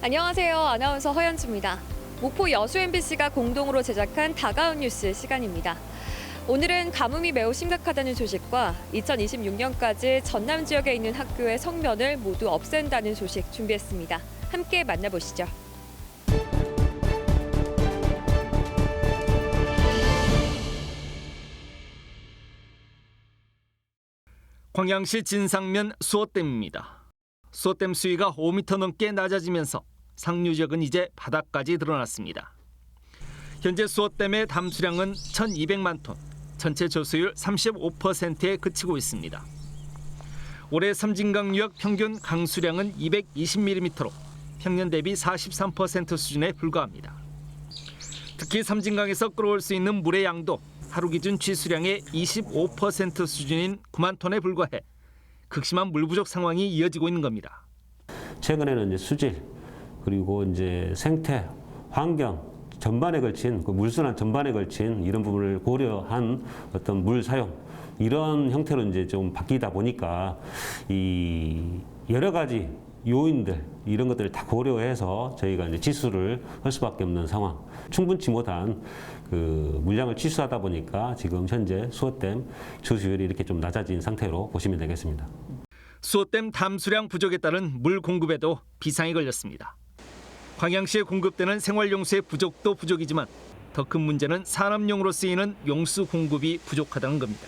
안녕하세요. 아나운서 허연주입니다. 목포 여수 MBC가 공동으로 제작한 다가온 뉴스 시간입니다. 오늘은 가뭄이 매우 심각하다는 소식과 2026년까지 전남 지역에 있는 학교의 성면을 모두 없앤다는 소식 준비했습니다. 함께 만나보시죠. 광양시 진상면 수어댐입니다. 수어댐 수위가 5m 넘게 낮아지면서 상류 지역은 이제 바닥까지 드러났습니다. 현재 수어댐의 담수량은 1,200만 톤, 전체 조수율 35%에 그치고 있습니다. 올해 섬진강유역 평균 강수량은 220mm로 평년 대비 43% 수준에 불과합니다. 특히 섬진강에서 끌어올 수 있는 물의 양도 하루 기준 취수량의 25% 수준인 9만 톤에 불과해 극심한 물 부족 상황이 이어지고 있는 겁니다. 최근에는 이제 수질 그리고 이제 생태, 환경 전반에 걸친 그 물순환 전반에 걸친 이런 부분을 고려한 어떤 물 사용 이런 형태로 이제 좀 바뀌다 보니까 이 여러 가지 요인들 이런 것들을 다 고려해서 저희가 이제 지수를 할 수밖에 없는 상황. 충분치 못한 그 물량을 취수하다 보니까 지금 현재 수어댐 조수율이 이렇게 좀 낮아진 상태로 보시면 되겠습니다. 수어댐 담수량 부족에 따른 물 공급에도 비상이 걸렸습니다. 광양시에 공급되는 생활용수의 부족도 부족이지만 더 큰 문제는 산업용으로 쓰이는 용수 공급이 부족하다는 겁니다.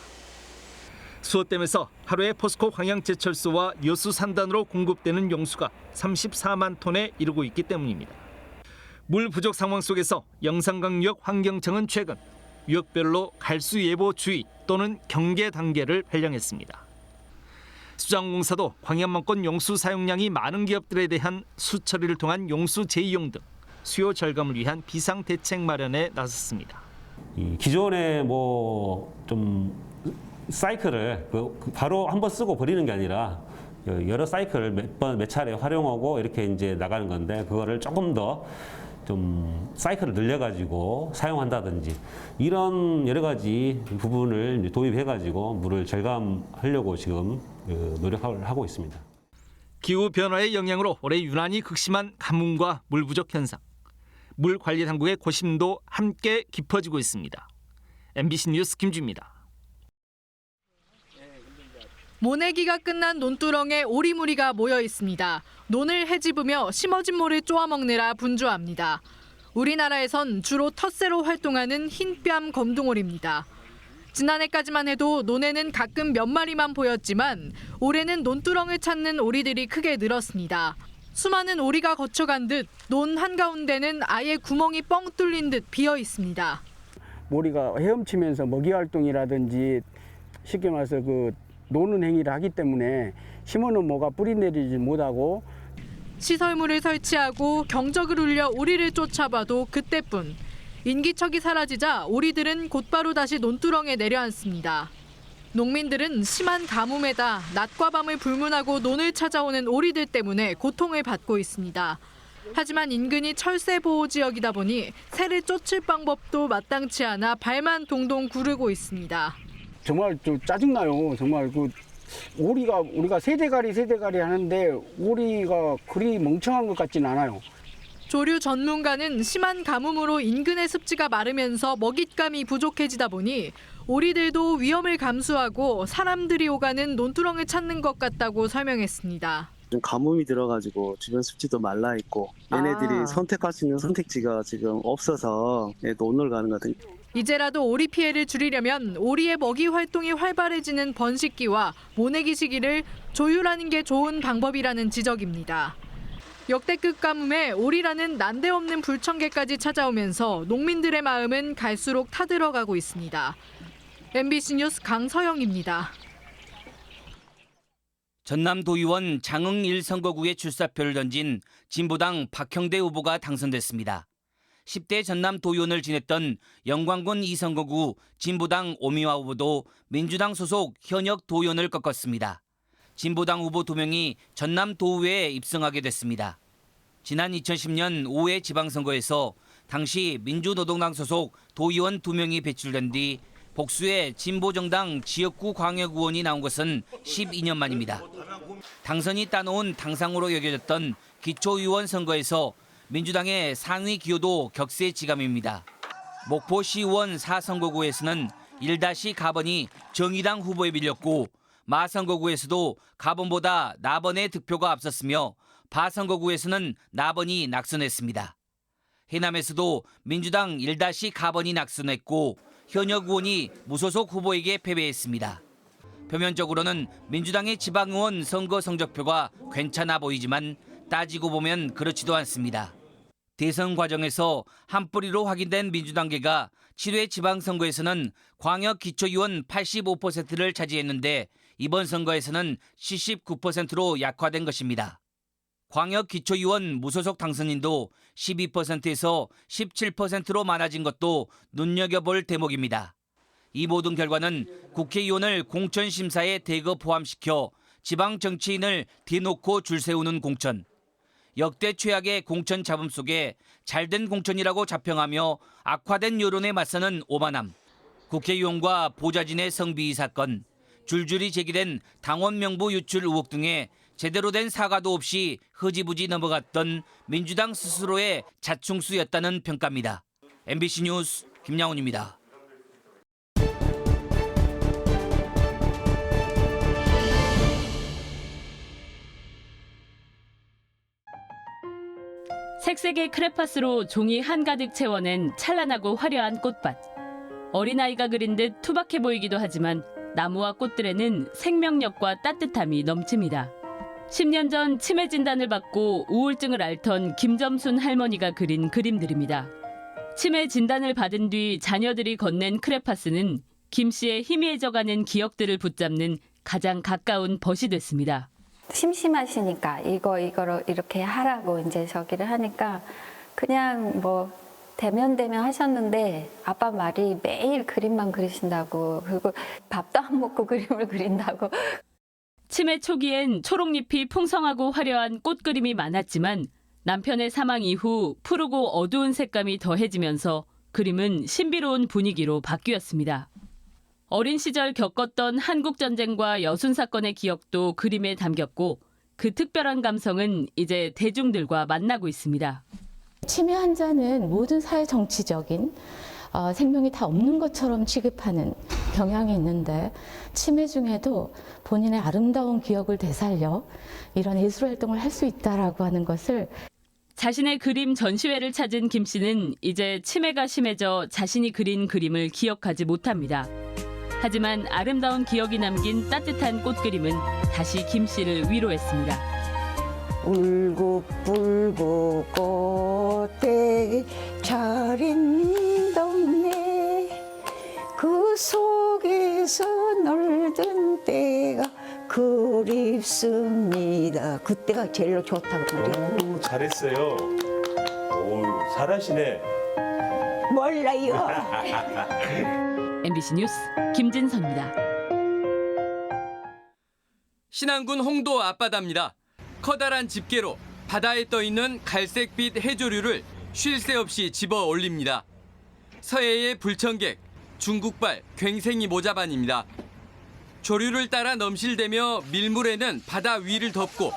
수어댐에서 하루에 포스코 광양제철소와 여수 산단으로 공급되는 용수가 34만 톤에 이르고 있기 때문입니다. 물 부족 상황 속에서 영산강유역 환경청은 최근 유역별로 갈수 예보 주의 또는 경계 단계를 발령했습니다. 수장공사도 광양만권 용수 사용량이 많은 기업들에 대한 수처리를 통한 용수 재이용 등 수요 절감을 위한 비상 대책 마련에 나섰습니다. 이 기존의 뭐 좀 사이클을 바로 한번 쓰고 버리는 게 아니라 여러 사이클을 몇 차례 활용하고 이렇게 이제 나가는 건데 그거를 조금 더 좀 사이클을 늘려가지고 사용한다든지 이런 여러 가지 부분을 도입해가지고 물을 절감하려고 지금 노력을 하고 있습니다. 기후 변화의 영향으로 올해 유난히 극심한 가뭄과 물 부족 현상, 물 관리 당국의 고심도 함께 깊어지고 있습니다. MBC 뉴스 김주입니다. 모내기가 끝난 논두렁에 오리무리가 모여 있습니다. 논을 헤집으며 심어진 모를 쪼아먹느라 분주합니다. 우리나라에선 주로 텃새로 활동하는 흰뺨 검둥오리입니다. 지난해까지만 해도 논에는 가끔 몇 마리만 보였지만 올해는 논두렁을 찾는 오리들이 크게 늘었습니다. 수많은 오리가 거쳐간 듯 논 한가운데는 아예 구멍이 뻥 뚫린 듯 비어 있습니다. 모리가 헤엄치면서 먹이 활동이라든지 쉽게 말해서 노는 행위를 하기 때문에 심어놓은 모가 뿌리 내리지 못하고 시설물을 설치하고 경적을 울려 오리를 쫓아봐도 그때뿐. 인기척이 사라지자 오리들은 곧바로 다시 논두렁에 내려앉습니다. 농민들은 심한 가뭄에다 낮과 밤을 불문하고 논을 찾아오는 오리들 때문에 고통을 받고 있습니다. 하지만 인근이 철새 보호 지역이다 보니 새를 쫓을 방법도 마땅치 않아 발만 동동 구르고 있습니다. 정말 좀 짜증나요. 정말 우리가 세대가리 하는데 오리가 그리 멍청한 것 같지는 않아요. 조류 전문가는 심한 가뭄으로 인근의 습지가 마르면서 먹잇감이 부족해지다 보니 오리들도 위험을 감수하고 사람들이 오가는 논두렁을 찾는 것 같다고 설명했습니다. 좀 가뭄이 들어가지고 주변 습지도 말라 있고 얘네들이 선택할 수 있는 선택지가 지금 없어서 논을 가는 것 같아요. 이제라도 오리 피해를 줄이려면 오리의 먹이 활동이 활발해지는 번식기와 모내기 시기를 조율하는 게 좋은 방법이라는 지적입니다. 역대급 가뭄에 오리라는 난데없는 불청객까지 찾아오면서 농민들의 마음은 갈수록 타들어가고 있습니다. MBC 뉴스 강서영입니다. 전남 도의원 장흥 1선거구에 출사표를 던진 진보당 박형대 후보가 당선됐습니다. 10대 전남 도의원을 지냈던 영광군 2선거구 진보당 오미화 후보도 민주당 소속 현역 도의원을 꺾었습니다. 진보당 후보 2명이 전남 도의회에 입성하게 됐습니다. 지난 2010년 5회 지방선거에서 당시 민주노동당 소속 도의원 2명이 배출된 뒤 복수의 진보정당 지역구 광역의원이 나온 것은 12년 만입니다. 당선이 따놓은 당상으로 여겨졌던 기초의원 선거에서 민주당의 상위 기여도 격세지감입니다. 목포시의원 4선거구에서는 1-가번이 정의당 후보에 밀렸고 마선거구에서도 가번보다 나번의 득표가 앞섰으며 바선거구에서는 나번이 낙선했습니다. 해남에서도 민주당 1-가번이 낙선했고 현역 의원이 무소속 후보에게 패배했습니다. 표면적으로는 민주당의 지방의원 선거 성적표가 괜찮아 보이지만 따지고 보면 그렇지도 않습니다. 대선 과정에서 한 뿌리로 확인된 민주당계가 7회 지방선거에서는 광역 기초의원 85%를 차지했는데 이번 선거에서는 79%로 약화된 것입니다. 광역 기초의원 무소속 당선인도 12%에서 17%로 많아진 것도 눈여겨볼 대목입니다. 이 모든 결과는 국회의원을 공천심사에 대거 포함시켜 지방 정치인을 대놓고 줄 세우는 공천. 역대 최악의 공천 잡음 속에 잘된 공천이라고 자평하며 악화된 여론에 맞서는 오만함. 국회의원과 보좌진의 성비위 사건. 줄줄이 제기된 당원 명부 유출 의혹 등에 제대로 된 사과도 없이 흐지부지 넘어갔던 민주당 스스로의 자충수였다는 평가입니다. MBC 뉴스 김양훈입니다. 색색의 크레파스로 종이 한가득 채워낸 찬란하고 화려한 꽃밭. 어린아이가 그린 듯 투박해 보이기도 하지만 나무와 꽃들에는 생명력과 따뜻함이 넘칩니다. 10년 전 치매 진단을 받고 우울증을 앓던 김점순 할머니가 그린 그림들입니다. 치매 진단을 받은 뒤 자녀들이 건넨 크레파스는 김 씨의 희미해져가는 기억들을 붙잡는 가장 가까운 벗이 됐습니다. 심심하시니까 이거로 이렇게 하라고 이제 저기를 하니까 그냥 뭐 대면 하셨는데 아빠 말이 매일 그림만 그리신다고, 그리고 밥도 안 먹고 그림을 그린다고. 치매 초기엔 초록잎이 풍성하고 화려한 꽃그림이 많았지만 남편의 사망 이후 푸르고 어두운 색감이 더해지면서 그림은 신비로운 분위기로 바뀌었습니다. 어린 시절 겪었던 한국전쟁과 여순 사건의 기억도 그림에 담겼고 그 특별한 감성은 이제 대중들과 만나고 있습니다. 치매 환자는 모든 사회 정치적인 생명이 다 없는 것처럼 취급하는 경향이 있는데 치매 중에도 본인의 아름다운 기억을 되살려 이런 예술 활동을 할 수 있다라고 하는 것을 자신의 그림 전시회를 찾은 김 씨는 이제 치매가 심해져 자신이 그린 그림을 기억하지 못합니다. 하지만 아름다운 기억이 남긴 따뜻한 꽃그림은 다시 김 씨를 위로했습니다. 울고불고 꽃에 차린 동네 그 속에서 놀던 때가 그립습니다. 그때가 제일 좋다고 그래요. 오, 잘했어요. 오, 잘하시네. 몰라요. MBC 뉴스 김진선입니다. 신안군 홍도 앞바다입니다. 커다란 집게로 바다에 떠있는 갈색빛 해조류를 쉴 새 없이 집어 올립니다. 서해의 불청객, 중국발 괭생이 모자반입니다. 조류를 따라 넘실대며 밀물에는 바다 위를 덮고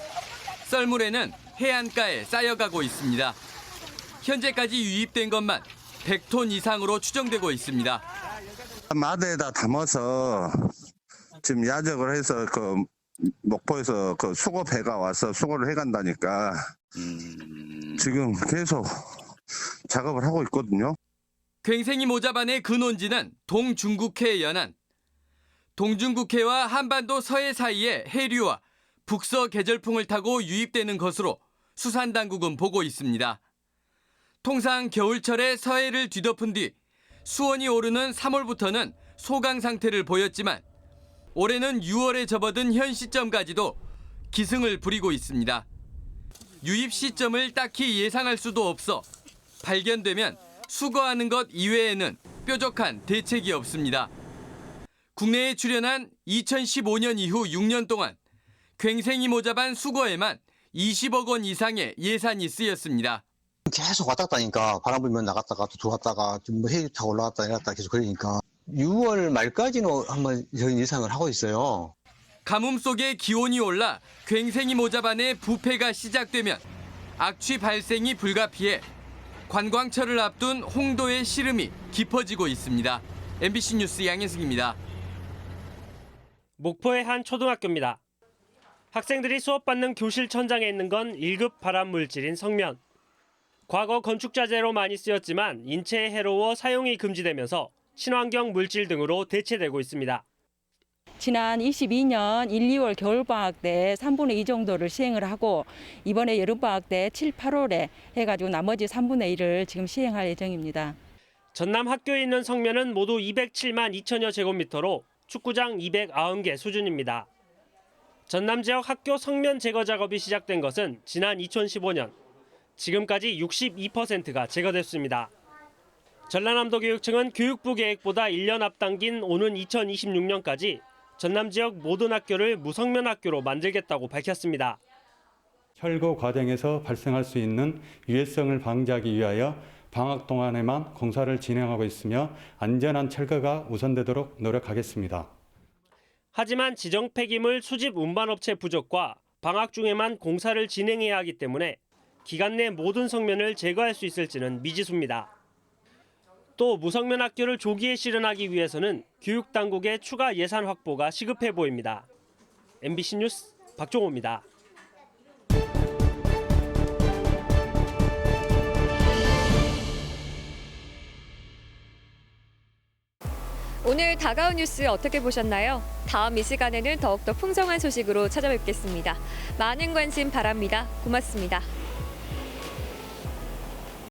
썰물에는 해안가에 쌓여가고 있습니다. 현재까지 유입된 것만 100톤 이상으로 추정되고 있습니다. 마대에다 담아서 지금 야적을 해서 목포에서 수거 배가 와서 수거를 해간다니까 지금 계속 작업을 하고 있거든요. 괭생이 모자반의 근원지는 동중국해 연안. 동중국해와 한반도 서해 사이에 해류와 북서 계절풍을 타고 유입되는 것으로 수산당국은 보고 있습니다. 통상 겨울철에 서해를 뒤덮은 뒤 수온이 오르는 3월부터는 소강 상태를 보였지만 올해는 6월에 접어든 현 시점까지도 기승을 부리고 있습니다. 유입 시점을 딱히 예상할 수도 없어 발견되면 수거하는 것 이외에는 뾰족한 대책이 없습니다. 국내에 출연한 2015년 이후 6년 동안 괭생이 모자반 수거에만 20억 원 이상의 예산이 쓰였습니다. 계속 왔다 갔다 하니까 바람 불면 나갔다가 또 들어왔다가 좀 해류 타고 올라갔다 내렸다 계속 그러니까 6월 말까지는 한번 저희 예상을 하고 있어요. 가뭄 속에 기온이 올라 괭생이 모자반에 부패가 시작되면 악취 발생이 불가피해 관광철을 앞둔 홍도의 시름이 깊어지고 있습니다. MBC 뉴스 양현승입니다. 목포의 한 초등학교입니다. 학생들이 수업받는 교실 천장에 있는 건 1급 발암물질인 성면. 과거 건축자재로 많이 쓰였지만 인체에 해로워 사용이 금지되면서 친환경 물질 등으로 대체되고 있습니다. 지난 22년 1, 2월 겨울방학 때 3분의 2 정도를 시행을 하고 이번에 여름방학 때 7, 8월에 해가지고 나머지 3분의 1을 지금 시행할 예정입니다. 전남 학교에 있는 성면은 모두 207만 2천여 제곱미터로 축구장 290개 수준입니다. 전남 지역 학교 성면 제거 작업이 시작된 것은 지난 2015년. 지금까지 62%가 제거됐습니다. 전라남도 교육청은 교육부 계획보다 1년 앞당긴 오는 2026년까지 전남 지역 모든 학교를 무성면 학교로 만들겠다고 밝혔습니다. 철거 과정에서 발생할 수 있는 유해성을 방지하기 위하여 방학 동안에만 공사를 진행하고 있으며 안전한 철거가 우선되도록 노력하겠습니다. 하지만 지정 폐기물 수집 운반업체 부족과 방학 중에만 공사를 진행해야 하기 때문에 기간 내 모든 성면을 제거할 수 있을지는 미지수입니다. 또 무성면 학교를 조기에 실현하기 위해서는 교육당국의 추가 예산 확보가 시급해 보입니다. MBC 뉴스 박종호입니다. 오늘 다가온 뉴스 어떻게 보셨나요? 다음 이 시간에는 더욱더 풍성한 소식으로 찾아뵙겠습니다. 많은 관심 바랍니다. 고맙습니다.